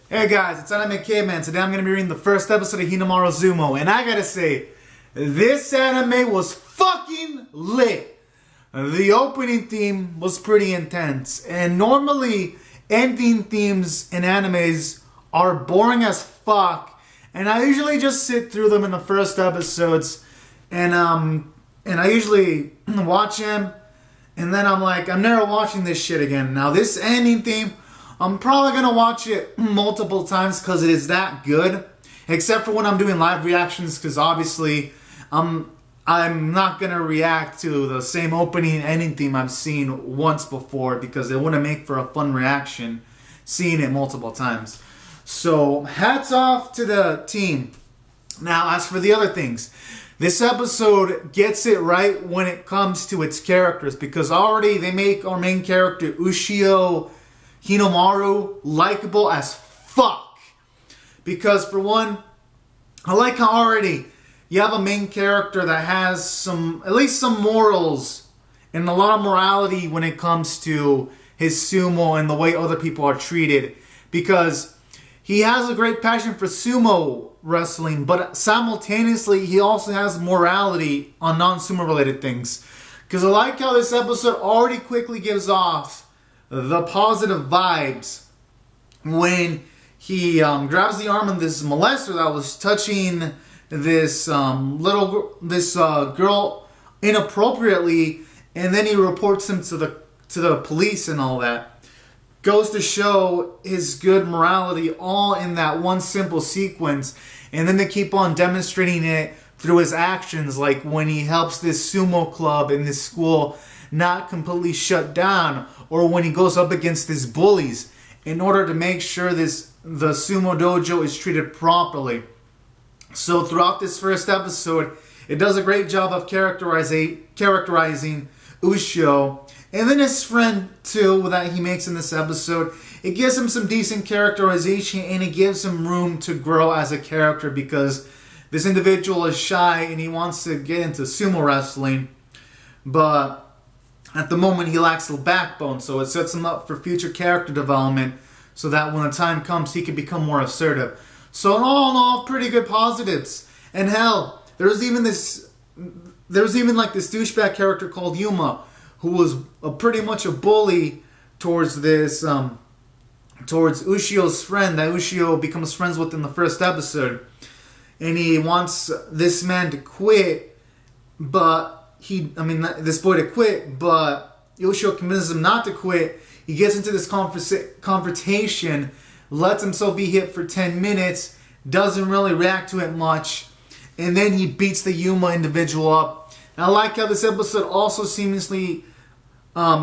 Hey guys, it's Anime Caveman. Today I'm going to be reading the first episode of Hinomaru Sumo, and I gotta say, this anime was fucking lit. The opening theme was pretty intense, and normally ending themes in animes are boring as fuck, and I usually just sit through them in the first episodes, and I usually watch them, and then I'm like, I'm never watching this shit again. Now this ending theme, I'm probably going to watch it multiple times because it is that good. Except for when I'm doing live reactions, because obviously I'm not going to react to the same opening and ending theme I've seen once before, because it wouldn't make for a fun reaction seeing it multiple times. So hats off to the team. Now as for the other things, this episode gets it right when it comes to its characters, because already they make our main character Ushio Hinomaru likable as fuck. Because for one, I like how already you have a main character that has at least some morals and a lot of morality when it comes to his sumo and the way other people are treated. Because he has a great passion for sumo wrestling, but simultaneously he also has morality on non-sumo related things. Because I like how this episode already quickly gives off the positive vibes when he grabs the arm of this molester that was touching this girl inappropriately, and then he reports him to the police and all that. Goes to show his good morality all in that one simple sequence, and then they keep on demonstrating it through his actions, like when he helps this sumo club in this school not completely shut down, or when he goes up against these bullies in order to make sure the sumo dojo is treated properly. So throughout this first episode, it does a great job of characterizing Ushio, and then his friend too that he makes in this episode. It gives him some decent characterization, and it gives him room to grow as a character, because this individual is shy and he wants to get into sumo wrestling, but at the moment he lacks the backbone, so it sets him up for future character development so that when the time comes he can become more assertive. So in all, pretty good positives. And hell, there's even like this douchebag character called Yuma, who was pretty much a bully towards Ushio's friend that Ushio becomes friends with in the first episode. And he wants this man to quit, this boy to quit, but Ushio convinces him not to quit. He gets into this confrontation, lets himself be hit for 10 minutes, doesn't really react to it much, and then he beats the Yuma individual up. And I like how this episode also seamlessly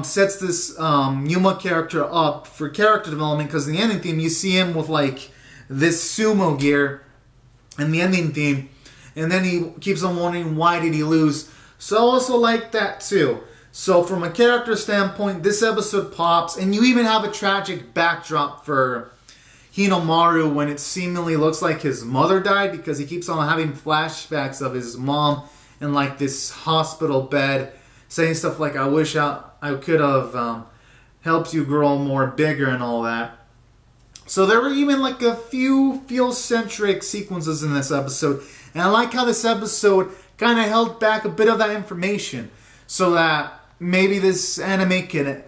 sets this Yuma character up for character development, because in the ending theme you see him with like this sumo gear in the ending theme, and then he keeps on wondering why did he lose. So I also like that too. So from a character standpoint, this episode pops, and you even have a tragic backdrop for Hinomaru when it seemingly looks like his mother died, because he keeps on having flashbacks of his mom in like this hospital bed, saying stuff like, I wish I could have helped you grow more bigger and all that. So there were even like a few feel-centric sequences in this episode, and I like how this episode kind of held back a bit of that information, so that maybe this anime can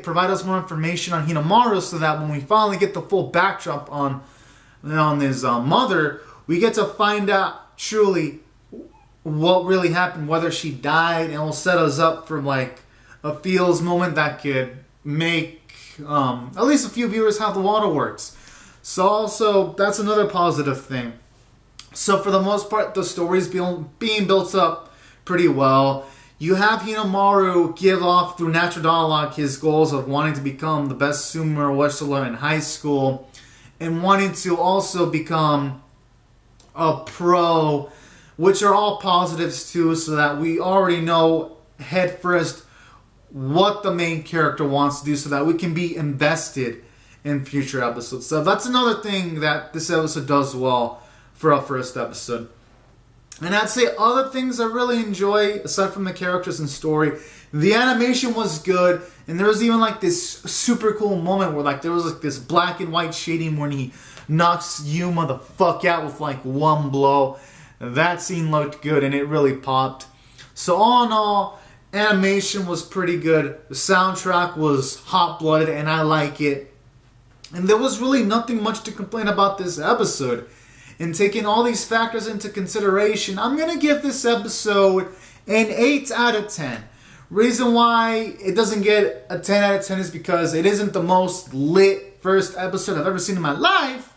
provide us more information on Hinomaru, so that when we finally get the full backdrop on his mother, we get to find out truly what really happened, whether she died, and it will set us up for like a feels moment that could make at least a few viewers how the water works. So also, that's another positive thing. So for the most part, the story's being built up pretty well. You have Hinomaru give off through natural dialogue his goals of wanting to become the best sumo wrestler in high school, and wanting to also become a pro, which are all positives too, so that we already know head first what the main character wants to do, so that we can be invested in future episodes. So that's another thing that this episode does well for our first episode. And I'd say other things I really enjoy, aside from the characters and story, The animation was good, and there was even like this super cool moment where like there was like this black and white shading when he knocks Yuma the fuck out with like one blow. That scene looked good and it really popped. So all in all, animation was pretty good. The soundtrack was hot-blooded and I like it. And there was really nothing much to complain about this episode. And taking all these factors into consideration, I'm going to give this episode an 8 out of 10. Reason why it doesn't get a 10 out of 10 is because it isn't the most lit first episode I've ever seen in my life.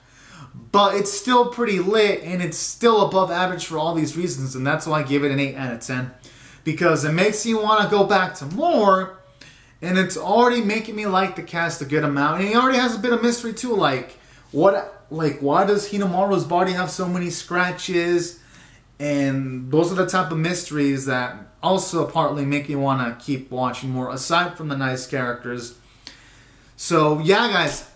But it's still pretty lit and it's still above average for all these reasons. And that's why I give it an 8 out of 10. Because it makes you want to go back to more. And it's already making me like the cast a good amount. And it already has a bit of mystery too. Like, why does Hinomaru's body have so many scratches? And those are the type of mysteries that also partly make you want to keep watching more, aside from the nice characters. So, yeah, guys.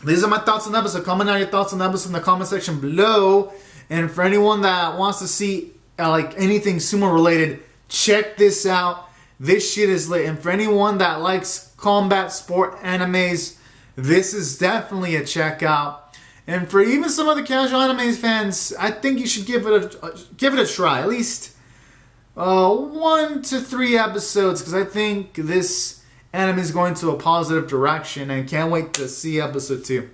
These are my thoughts on the episode. Comment down your thoughts on the episode in the comment section below. And for anyone that wants to see like anything sumo related, check this out. This shit is lit. And for anyone that likes combat sport animes, this is definitely a check out. And for even some other casual anime fans, I think you should give it a try. At least 1 to 3 episodes, because I think this anime is going to a positive direction and can't wait to see episode 2.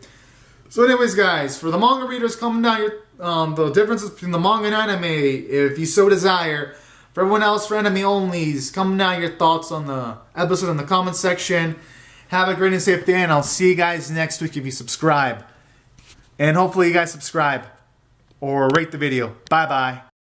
So anyways, guys, for the manga readers, comment down your the differences between the manga and anime if you so desire. For everyone else, for anime onlys, comment down your thoughts on the episode in the comment section. Have a great and safe day, and I'll see you guys next week if you subscribe. And hopefully you guys subscribe or rate the video. Bye-bye.